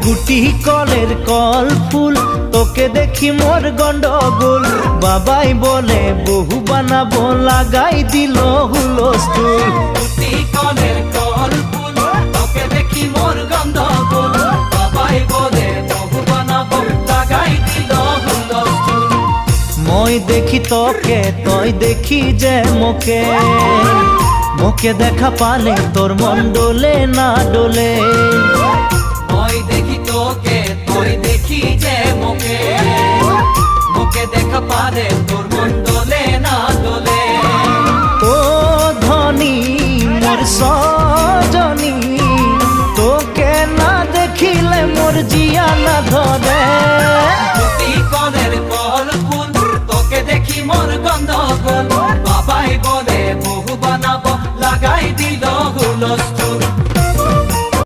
গুটি কলের কল ফুল, তোকে দেখি মোর গন্ডগোল। বাবাই বলে বহু বানাবো, লাগাই দিল হুলস্থুল। গুটি কলের কল ফুল, তোকে দেখি মোর গন্ডগোল। বাবাই বলে বহু বানাবো, লাগাই দিল হুলস্থুল। মই দেখি তোকে, তই দেখি যে মোকে, মোকে দেখা পালে তোর মন ডোলে না ডোলে। মই দেখি তোকে, তুই দেখি যে মোকে, মোকে দেখা পারে তোর মন দোলে না দোলে। ও ধনী মোর সজনী, তোকে না দেখিলে মোর জিয়া না ধরে। গুটি কলের কল ফুল, তোকে দেখি মোর গন্ডগোল। বাবাই বলে বহু বানাবো, লাগাই দিল হুলস্থুল।